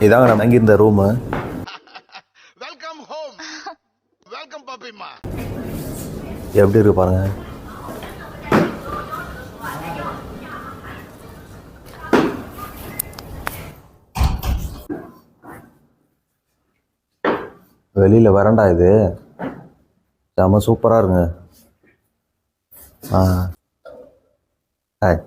இதாங்க நான் தங்கியிருந்த ரூமு. Welcome home. வெல்கம் பாப்பிமா. எப்படி இருக்கு பாருங்க. வெளியில் வரண்டா இது செம்ம சூப்பராக இருங்க. ஹாய்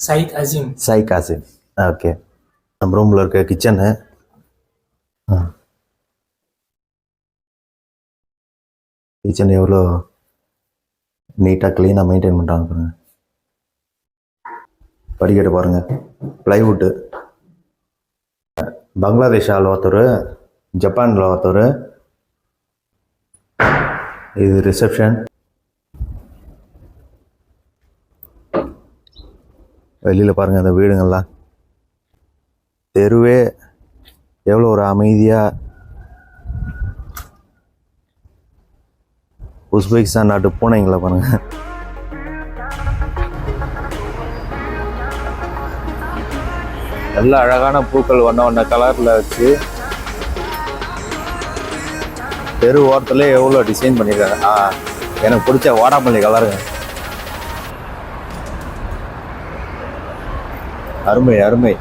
சயித் அசீம். சைக் ஆசிம். ஓகே, நம்ம ரூமில் இருக்க கிச்சனு. கிச்சன் எவ்வளோ நீட்டாக க்ளீனாக மெயின்டைன் பண்ணுறாங்க பாருங்க. படிக்கட்டு பாருங்கள், ப்ளைவுட்டு. பங்களாதேஷ் ஆள் ஒருத்தர், ஜப்பானில் ஒருத்தர். இது ரிசப்ஷன். வெளியில் பாருங்கள் அந்த வீடுங்கள்லாம். தெருவே எவ்வளோ ஒரு அமைதியாக. உஸ்பெகிஸ்தான் நாட்டு பூனைங்களா பாருங்கள். நல்ல அழகான பூக்கள் வண்ண வண்ண கலரில் வச்சு தெரு ஓரத்தில் எவ்வளோ டிசைன் பண்ணியிருக்காங்க. எனக்கு பிடிச்ச வாடாமல்லி கலருங்க. அருமை அருமை.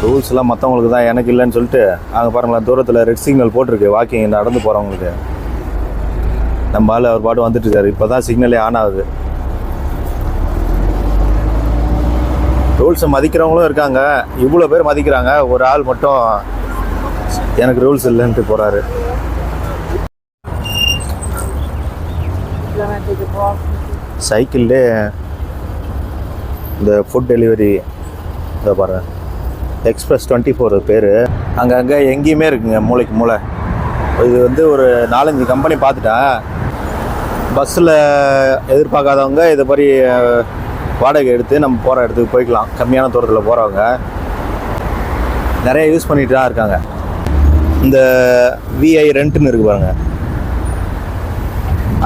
ரூல்ஸ்லாம் மற்றவங்களுக்கு தான், எனக்கு இல்லைன்னு சொல்லிட்டு அங்கே பாருங்களேன், தூரத்தில் ரெட் சிக்னல் போட்டிருக்கு வாக்கிங் நடந்து போகிறவங்களுக்கு. நம்ம ஆள் அவர் பாட்டு வந்துட்டு இருக்காரு. இப்போ தான் சிக்னலே ஆன் ஆகுது. ரூல்ஸை மதிக்கிறவங்களும் இருக்காங்க. இவ்வளோ பேர் மதிக்கிறாங்க, ஒரு ஆள் மட்டும் எனக்கு ரூல்ஸ் இல்லைன்ட்டு போகிறாரு. சைக்கிள்லே இந்த ஃபுட் டெலிவரி இதை பாருங்கள், எக்ஸ்பிரஸ் 24 பேர். அங்கங்கே எங்கேயுமே இருக்குங்க, மூளைக்கு மூளை. இது வந்து ஒரு 4-5 கம்பெனி பார்த்துட்டேன். பஸ்ஸில் எதிர்பார்க்காதவங்க இதை மாதிரி வாடகை எடுத்து நம்ம போகிற இடத்துக்கு போய்க்கலாம். கம்மியான தூரத்தில் போகிறவங்க நிறைய யூஸ் பண்ணிட்டு தான் இருக்காங்க. இந்த விஐ ரெண்ட்டுன்னு இருக்கு பாருங்க,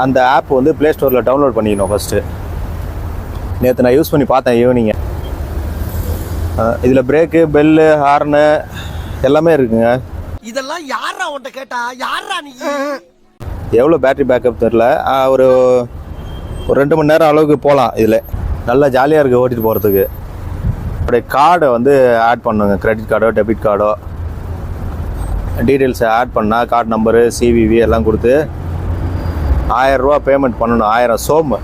அந்த ஆப் வந்து ப்ளே ஸ்டோரில் டவுன்லோட் பண்ணிக்கணும் ஃபஸ்ட்டு. நேற்று நான் யூஸ் பண்ணி பார்த்தேன் ஈவினிங்கு. இதில் பிரேக்கு, பெல்லு, ஹார்னு எல்லாமே இருக்குங்க. இதெல்லாம் யாரா உன்கிட்ட கேட்டா? யாரா நீ? எவ்வளோ பேட்டரி பேக்கப் தெரில, ஒரு 2 மணி நேரம் அளவுக்கு போகலாம். இதில் நல்லா ஜாலியாக இருக்குது ஓட்டிகிட்டு போகிறதுக்கு. அப்படியே கார்டை வந்து ஆட் பண்ணுங்க, கிரெடிட் கார்டோ டெபிட் கார்டோ டீட்டெயில்ஸை ஆட் பண்ணால் கார்டு நம்பரு, சிவிவி எல்லாம் கொடுத்து 1000 ரூபா பேமெண்ட் பண்ணணும். 1000 சோம்பு.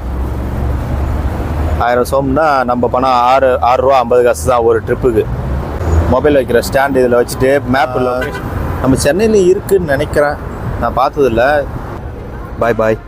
1000 சோம்னா நம்ம பணம் 6 ரூபா 50 காசு தான் ஒரு ட்ரிப்புக்கு. மொபைல் வைக்கிற ஸ்டாண்ட் இதில் வச்சுட்டு மேப்பில் நம்ம சென்னையில் இருக்குதுன்னு நினைக்கிறேன், நான் பார்த்ததில்ல. பாய் பாய்.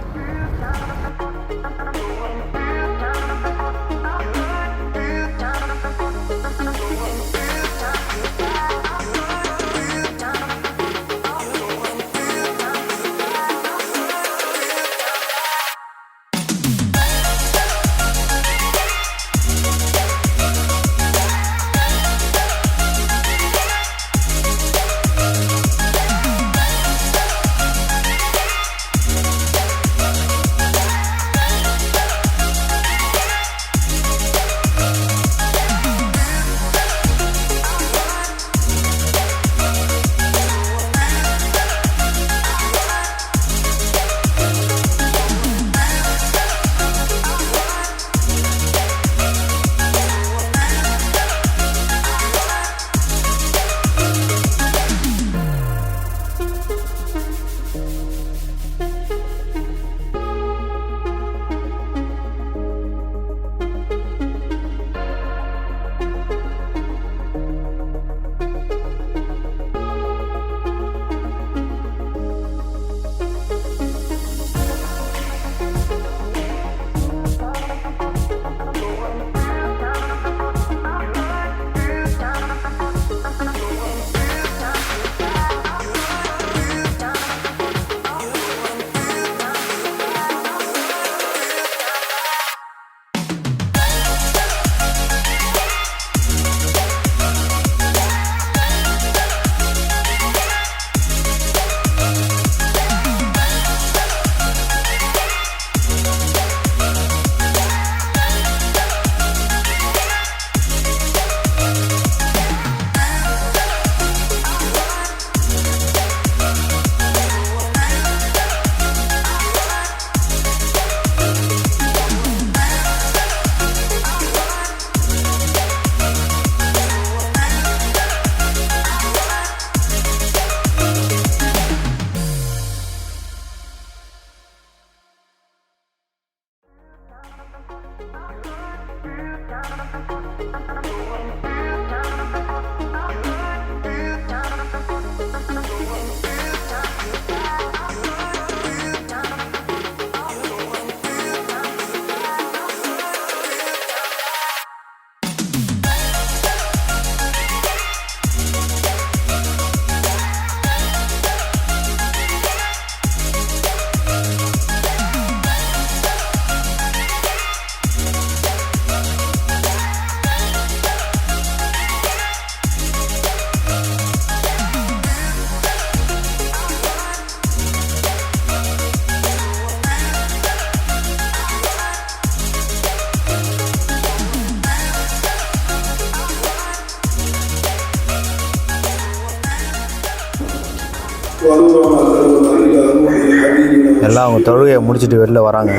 எல்லாம் அவங்க தொழுகையை முடிச்சுட்டு வெளில வராங்க.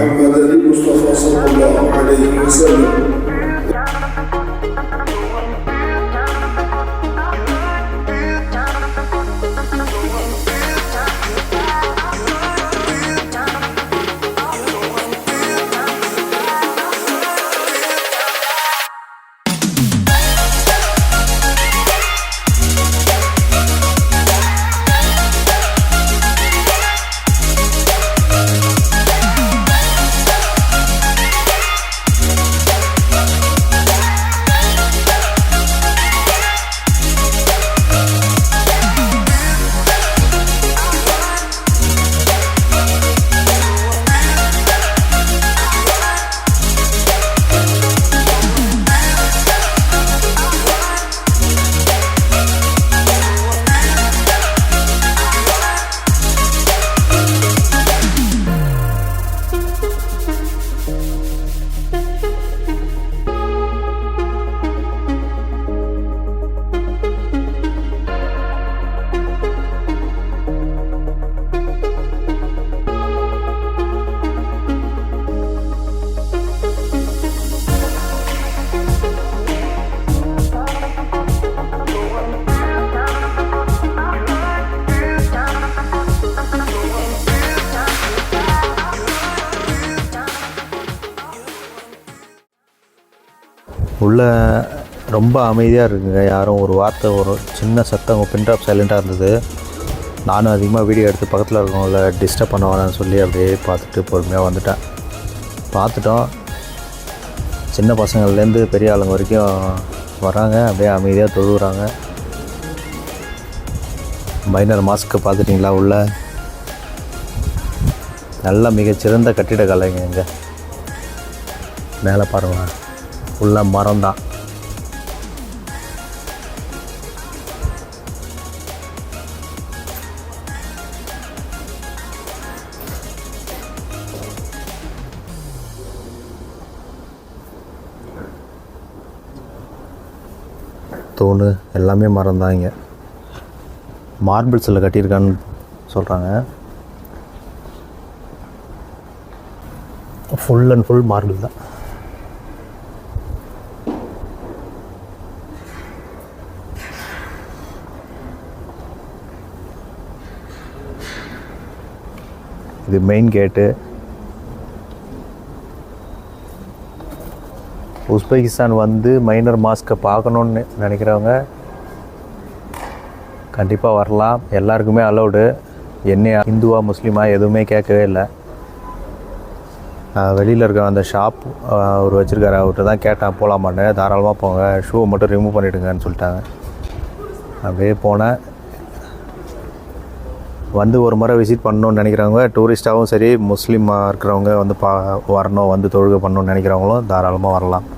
உள்ள ரொம்ப அமைதியாக இருக்குங்க. யாரும் ஒரு வார்த்தை, ஒரு சின்ன சத்தம், பின்ட்ராப் சைலண்ட்டாக இருந்தது. நானும் அதிகமாக வீடியோ எடுத்து பக்கத்தில் இருக்கவங்கள டிஸ்டர்ப் பண்ண வேணாம்னு சொல்லி அப்படியே பார்த்துட்டு பொறுமையாக வந்துட்டேன். பார்த்துட்டோம். சின்ன பசங்கள்லேருந்து பெரிய ஆளுங்க வரைக்கும் வராங்க, அப்படியே அமைதியாக தொழுகிறாங்க. Minor mask பார்த்துட்டிங்களா? உள்ள நல்ல மிகச்சிறந்த கட்டிடக்கலைங்க. இங்கே மேலே பாருங்கள், ஃபுல்லாக மரம் தான். தூண் எல்லாமே மரம் தான். இங்கே மார்பிள்ஸில் கட்டியிருக்கான்னு சொல்கிறாங்க. ஃபுல் அண்ட் ஃபுல் மார்பிள் தான். இது மெயின் கேட்டு. உஸ்பெகிஸ்தான் வந்து மைனர் மாஸ்க்கை பார்க்கணுன்னு நினைக்கிறவங்க கண்டிப்பாக வரலாம். எல்லாருக்குமே அலௌடு. என்ன இந்துவா முஸ்லீமா எதுவுமே கேட்கவே இல்லை. வெளியில் இருக்க அந்த ஷாப் அவர் வச்சுருக்காரு, அவர்கிட்ட தான் கேட்டேன் போகலாமான்னு. தாராளமாக போங்க, ஷூவை மட்டும் ரிமூவ் பண்ணிவிடுங்கன்னு சொல்லிட்டாங்க. அப்படியே போனேன். வந்து ஒரு முறை விசிட் பண்ணணுன்னு நினைக்கிறவங்க, டூரிஸ்ட்டாகவும் சரி, முஸ்லீமாக இருக்கிறவங்க வந்து வரணும், வந்து தொழுகை பண்ணணுன்னு நினைக்கிறவங்களும் தாராளமாக வரலாம்.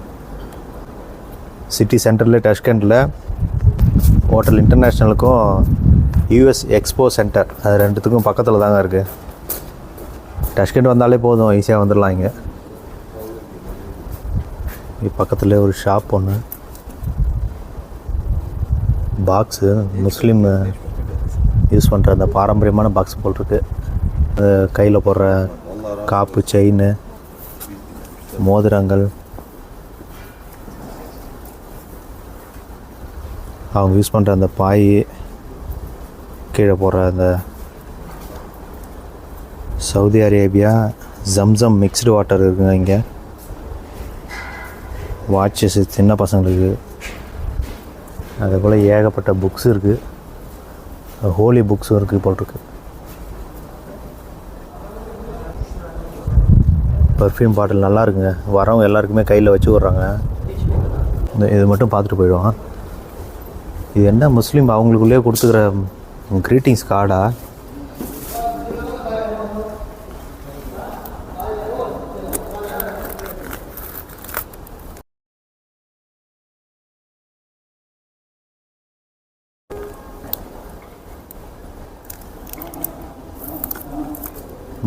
சிட்டி சென்டரில் டஷ்கண்டில் ஹோட்டல் இன்டர்நேஷ்னலுக்கும் யூஎஸ் எக்ஸ்போ சென்டர், அது ரெண்டுத்துக்கும் பக்கத்தில் தாங்க இருக்குது. டஷ்கண்ட் வந்தாலே போதும், ஈஸியாக வந்துடலாம். இங்கே பக்கத்தில் ஒரு ஷாப் ஒன்று, பாக்ஸு, முஸ்லீம் யூஸ் பண்ணுற அந்த பாரம்பரியமான பாக்ஸ் போட்டிருக்கு. கையில் போடுற காப்பு, செயின், மோதிரங்கள், அவங்க யூஸ் பண்ணுற அந்த பாய், கீழே போடுற அந்த Saudi Arabia Zamzam mixed water இருக்குங்க. இங்கே வாட்சஸ் சின்ன பசங்களுக்கு, அதே போல் ஏகப்பட்ட புக்ஸ் இருக்குது. ஹோலி புக்ஸும் இருக்குது போட்டிருக்கு. பர்ஃப்யூம் பாட்டில் நல்லா இருக்குங்க. வரவங்க எல்லாருக்குமே கையில் வச்சு விட்றாங்க. இது மட்டும் பார்த்துட்டு போயிடுவான். இது என்ன முஸ்லீம் அவங்களுக்குள்ளேயே கொடுத்துக்கிற க்ரீட்டிங்ஸ் கார்டா?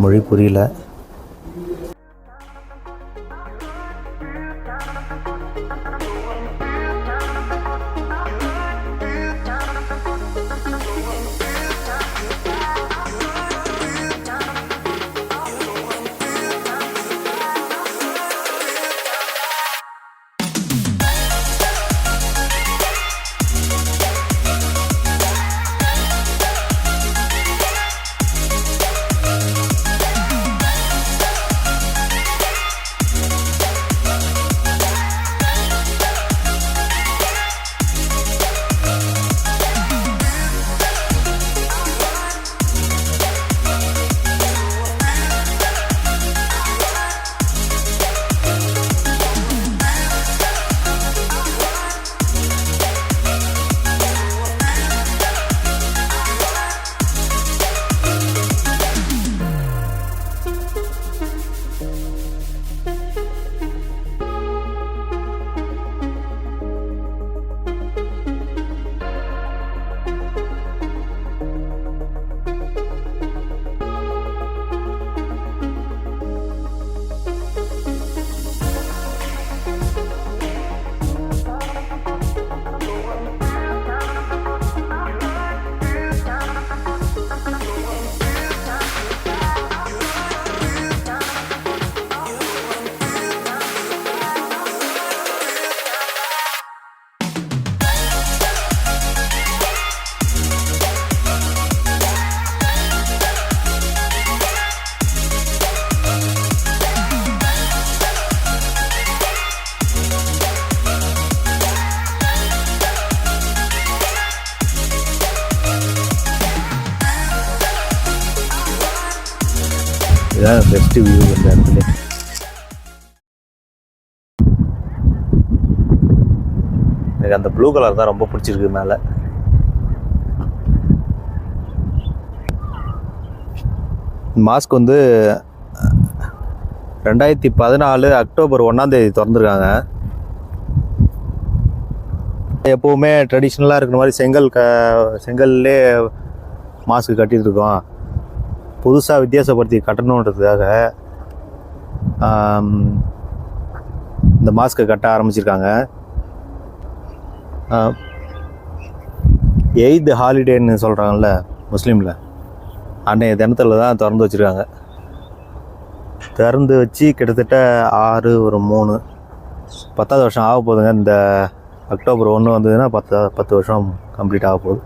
மொழி புரியல. இதுதான் பெஸ்ட்டு வியூ இந்த இடத்துல. எனக்கு அந்த ப்ளூ கலர் தான் ரொம்ப பிடிச்சிருக்கு மேலே. மாஸ்க் வந்து 2014 அக்டோபர் 1ஆம் தேதி திறந்துருக்காங்க. எப்போவுமே ட்ரெடிஷ்னலாக இருக்கிற மாதிரி செங்கல்லே மாஸ்க் கட்டிகிட்டு இருக்கோம். புதுசாக வித்தியாசப்படுத்தி கட்டணுன்றதுக்காக இந்த மாஸ்க்கை கட்ட ஆரம்பிச்சிருக்காங்க. 8th ஹாலிடேன்னு சொல்கிறாங்கல்ல முஸ்லீமில், அன்றைய தினத்தில் தான் திறந்து வச்சுருக்காங்க. திறந்து வச்சு கிட்டத்தட்ட 6 ஒரு 3 10வது வருஷம் ஆக போகுதுங்க. இந்த அக்டோபர் 1 வந்ததுன்னா 10 வருஷம் கம்ப்ளீட் ஆக போகுது.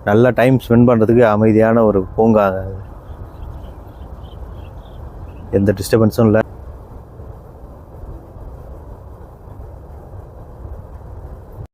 நல்ல டைம் ஸ்பெண்ட் பண்ணுறதுக்கு அமைதியான ஒரு பூங்கா, எந்த டிஸ்டர்பன்ஸும் இல்லை.